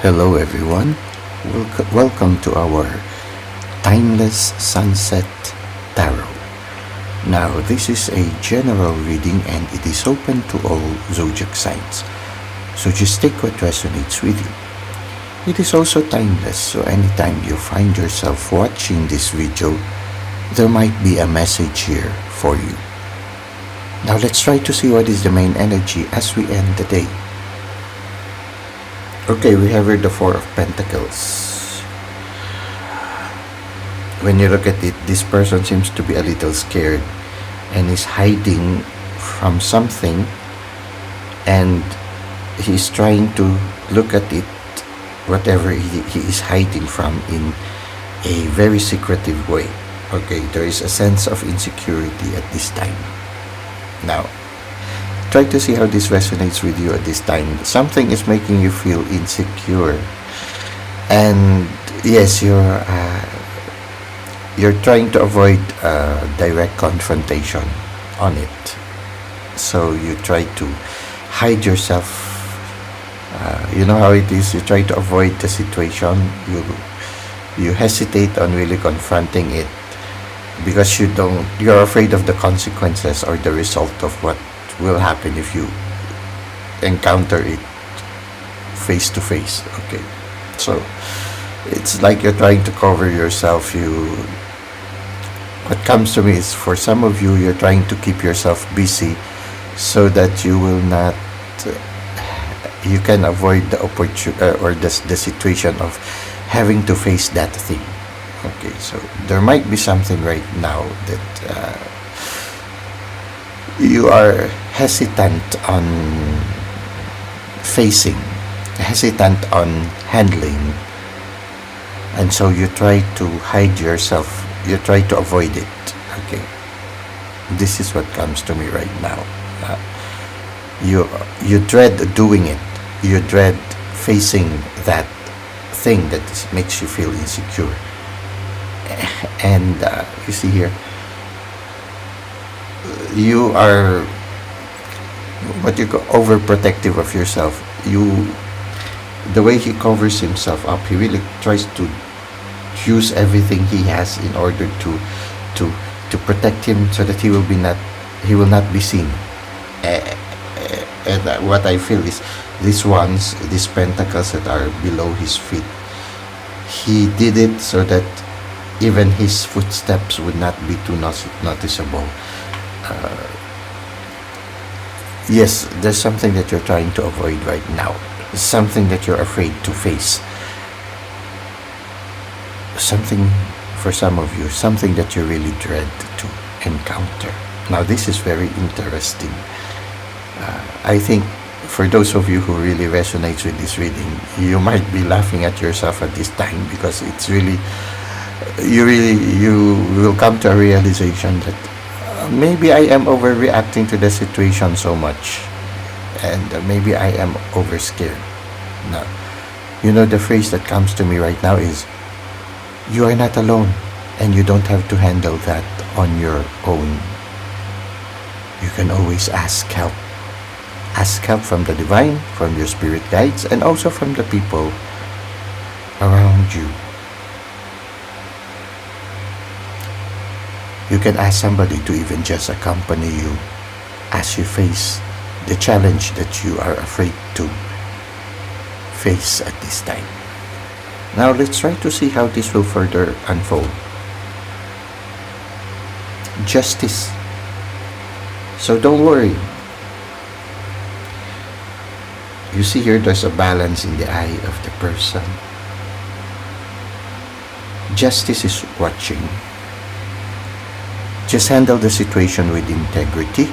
Hello everyone, welcome to our Timeless Sunset Tarot. Now this is a general reading and it is open to all zodiac signs, so just take what resonates with you. It is also timeless, so anytime you find yourself watching this video, there might be a message here for you. Now let's try to see what is the main energy as we end the day. Okay, we have here the Four of Pentacles. When you look at it, this person seems to be a little scared and is hiding from something, and he's trying to look at it, whatever he is hiding from, in a very secretive way. Okay, there is a sense of insecurity at this time. Now, try to see how this resonates with you at this time. Something is making you feel insecure, and yes, you're trying to avoid direct confrontation on it. So you try to hide yourself. You know how it is. You try to avoid the situation. You hesitate on really confronting it because you're afraid of the consequences or the result of what will happen if you encounter it face to face. Okay, so it's like you're trying to cover yourself. What comes to me is, for some of you, you're trying to keep yourself busy so that you can avoid the opportunity or the situation of having to face that thing. Okay, so there might be something right now that you are hesitant on facing, hesitant on handling, and so you try to hide yourself, you try to avoid it. Okay, this is what comes to me right now. You dread doing it, you dread facing that thing that makes you feel insecure, and you see here, you are what you call overprotective of yourself. The way he covers himself up, he really tries to use everything he has in order to protect him, so that he will not be seen. And what I feel is, these pentacles that are below his feet, he did it so that even his footsteps would not be too noticeable. Yes, there's something that you're trying to avoid right now, something that you're afraid to face, something, for some of you, something that you really dread to encounter. Now this is very interesting. I think for those of you who really resonates with this reading, you might be laughing at yourself at this time, because it's really, you will come to a realization that maybe I am overreacting to the situation so much, and maybe I am overscared. Now, the phrase that comes to me right now is, you are not alone, and you don't have to handle that on your own. You can always ask help. Ask help from the divine, from your spirit guides, and also from the people around you. You can ask somebody to even just accompany you as you face the challenge that you are afraid to face at this time. Now let's try to see how this will further unfold. Justice. So don't worry. You see here, there's a balance in the eye of the person. Justice is watching. Just handle the situation with integrity.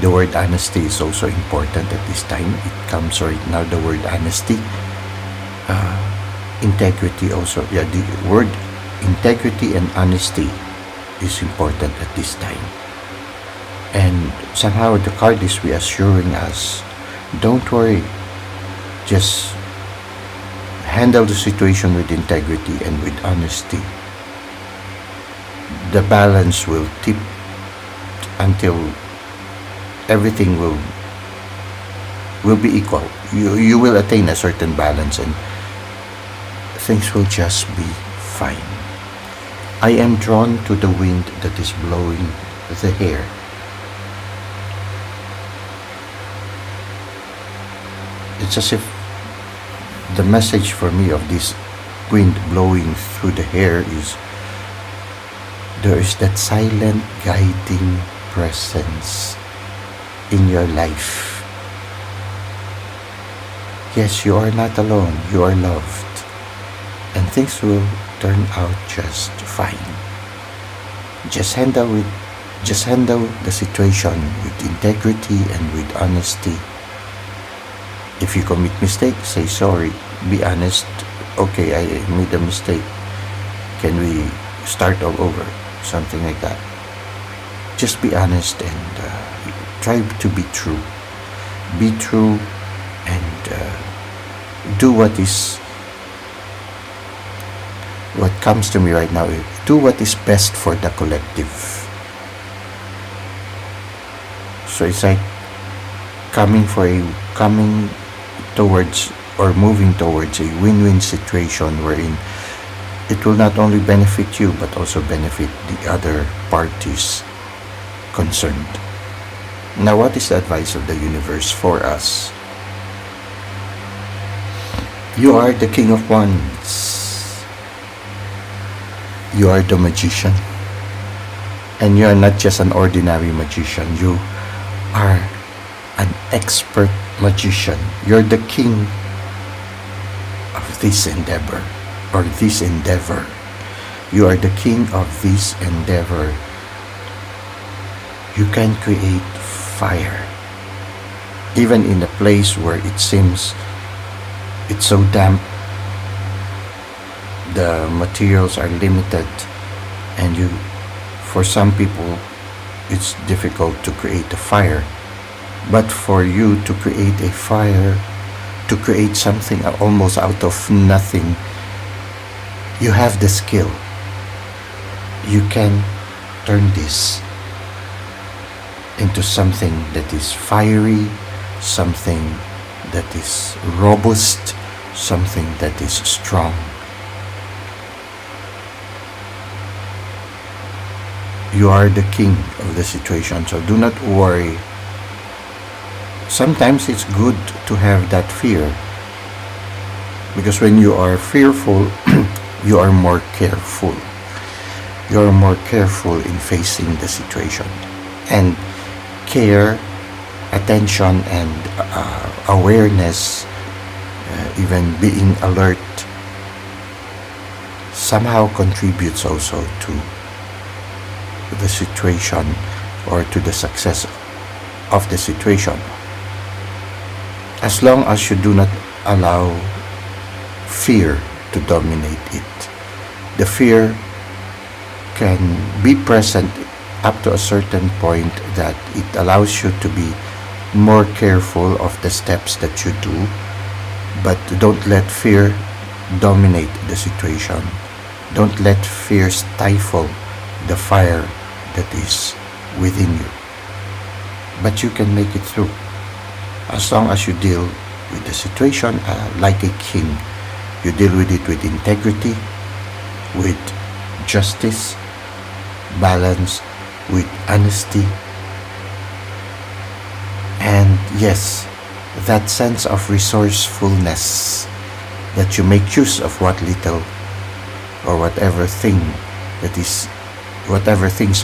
The word honesty is also important at this time. It comes right now, the word honesty. Integrity also. Yeah, the word integrity and honesty is important at this time. And somehow the card is reassuring us, don't worry. Just handle the situation with integrity and with honesty. The balance will tip until everything will be equal. You will attain a certain balance, and things will just be fine. I am drawn to the wind that is blowing the hair. It's as if the message for me of this wind blowing through the hair is there is that silent guiding presence in your life. Yes, you are not alone, you are loved, and things will turn out just fine. Just handle the situation with integrity and with honesty. If you commit mistakes, say sorry, be honest. Okay, I made a mistake. Can we start all over? Something like that. Just be honest and try to be true. Be true and do what comes to me right now. Do what is best for the collective. So it's like moving towards a win-win situation wherein it will not only benefit you but also benefit the other parties concerned. Now, what is the advice of the universe for us? You are the King of Wands. You are the magician. And you are not just an ordinary magician. You are an expert magician. You're the king of this endeavor, or this endeavor. You are the king of this endeavor. You can create fire, even in a place where it seems it's so damp, the materials are limited, and for some people it's difficult to create a fire. But for you to create a fire, to create something almost out of nothing, you have the skill. You can turn this into something that is fiery, something that is robust, something that is strong. You are the king of the situation, so do not worry. Sometimes it's good to have that fear, because when you are fearful, you are more careful. You are more careful in facing the situation. And care, attention, and awareness, even being alert, somehow contributes also to the situation or to the success of the situation. As long as you do not allow fear to dominate it. The fear can be present up to a certain point that it allows you to be more careful of the steps that you do, but don't let fear dominate the situation. Don't let fear stifle the fire that is within you. But you can make it through, as long as you deal with the situation like a king. You deal with it with integrity, with justice, balance, with honesty, and yes, that sense of resourcefulness, that you make use of what little or whatever things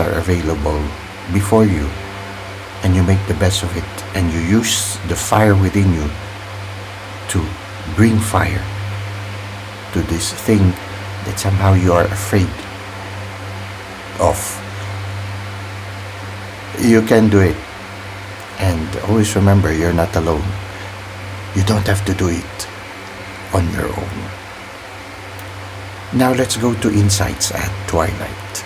are available before you, and you make the best of it, and you use the fire within you to bring fire to this thing that somehow you are afraid of. You can do it, and always remember, you're not alone. You don't have to do it on your own. Now let's go to insights at twilight.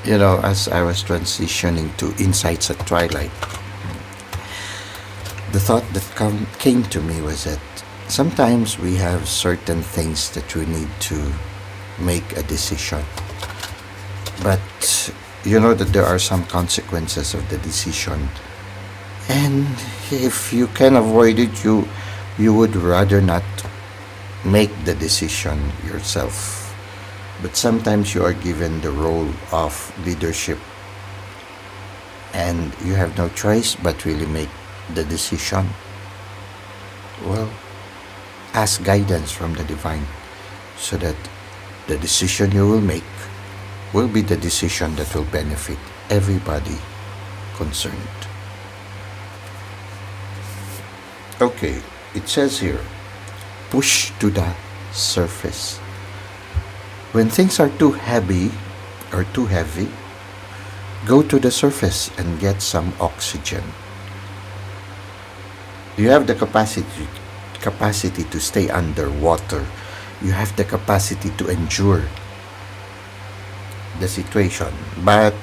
You know, as I was transitioning to insights at twilight, the thought that came to me was that sometimes we have certain things that we need to make a decision, but you know that there are some consequences of the decision And if you can avoid it, you would rather not make the decision yourself. But sometimes you are given the role of leadership and you have no choice but really make the decision. Well, ask guidance from the divine so that the decision you will make will be the decision that will benefit everybody concerned. Okay, it says here, push to the surface. When things are too heavy or too heavy, go to the surface and get some oxygen. You have the capacity to stay underwater. You have the capacity to endure the situation, but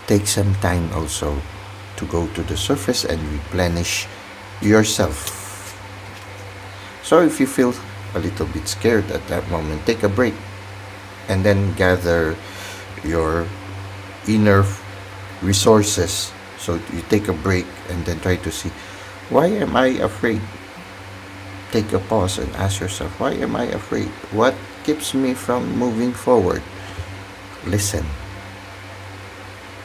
take some time also to go to the surface and replenish yourself. So if you feel a little bit scared at that moment, take a break and then gather your inner resources. So you take a break and then try to see, why am I afraid? Take a pause and ask yourself, why am I afraid? What keeps me from moving forward? Listen.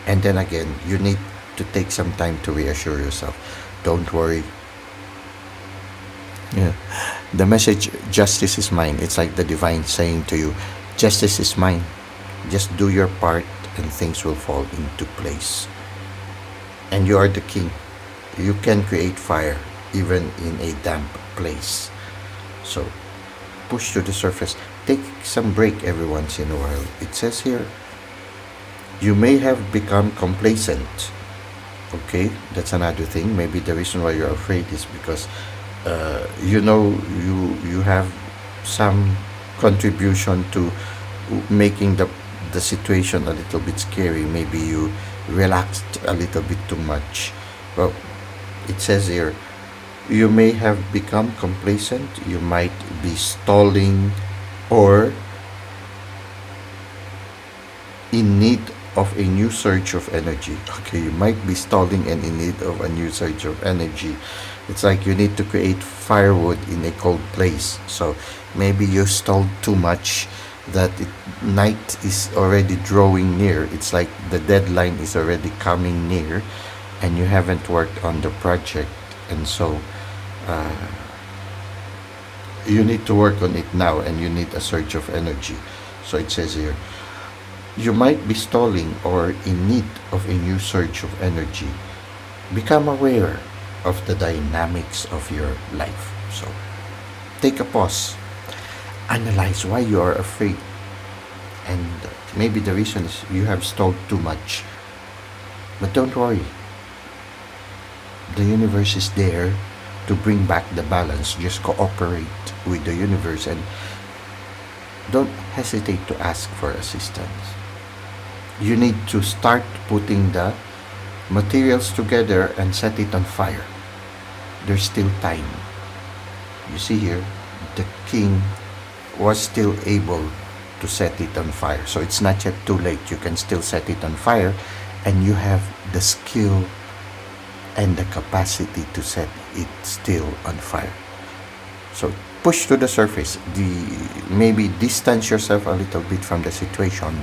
And then again, you need to take some time to reassure yourself. Don't worry. Yeah. The message, justice is mine. It's like the divine saying to you, justice is mine. Just do your part and things will fall into place. And you are the king. You can create fire even in a damp place. So push to the surface. Take some break every once in a while. It says here, you may have become complacent. Okay, that's another thing. Maybe the reason why you're afraid is because you have some contribution to making the situation a little bit scary. Maybe you relaxed a little bit too much. Well, it says here, you may have become complacent. You might be stalling or in need of a new surge of energy. Okay, you might be stalling and in need of a new surge of energy. It's like you need to create firewood in a cold place. So maybe you stalled too much that night is already drawing near. It's like the deadline is already coming near and you haven't worked on the project. And so you need to work on it now and you need a surge of energy. So it says here, you might be stalling or in need of a new surge of energy. Become aware of the dynamics of your life. So take a pause. Analyze why you are afraid. And maybe the reason is you have stalled too much. But don't worry. The universe is there to bring back the balance. Just cooperate with the universe and don't hesitate to ask for assistance. You need to start putting the materials together and set it on fire. There's still time. You see here, the king was still able to set it on fire. So it's not yet too late. You can still set it on fire and you have the skill and the capacity to set it still on fire. So push to the surface. Maybe distance yourself a little bit from the situation.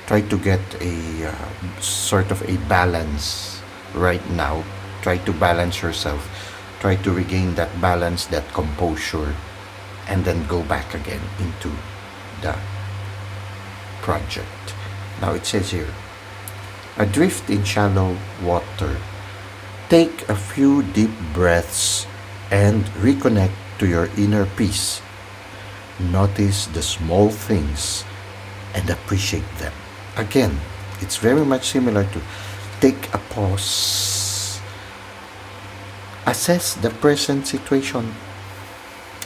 Try to get a sort of a balance right now. Try to balance yourself. Try to regain that balance, that composure, and then go back again into the project. Now it says here, adrift in shallow water. Take a few deep breaths and reconnect to your inner peace. Notice the small things and appreciate them. Again, it's very much similar to take a pause, assess the present situation,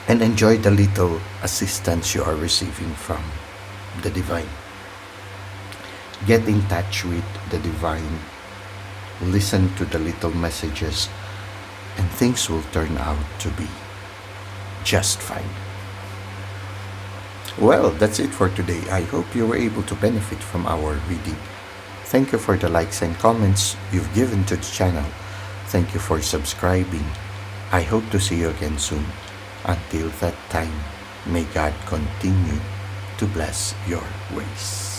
and enjoy the little assistance you are receiving from the divine. Get in touch with the divine, listen to the little messages, and things will turn out to be just fine. Well, that's it for today. I hope you were able to benefit from our reading. Thank you for the likes and comments you've given to the channel. Thank you for subscribing. I hope to see you again soon. Until that time, may God continue to bless your ways.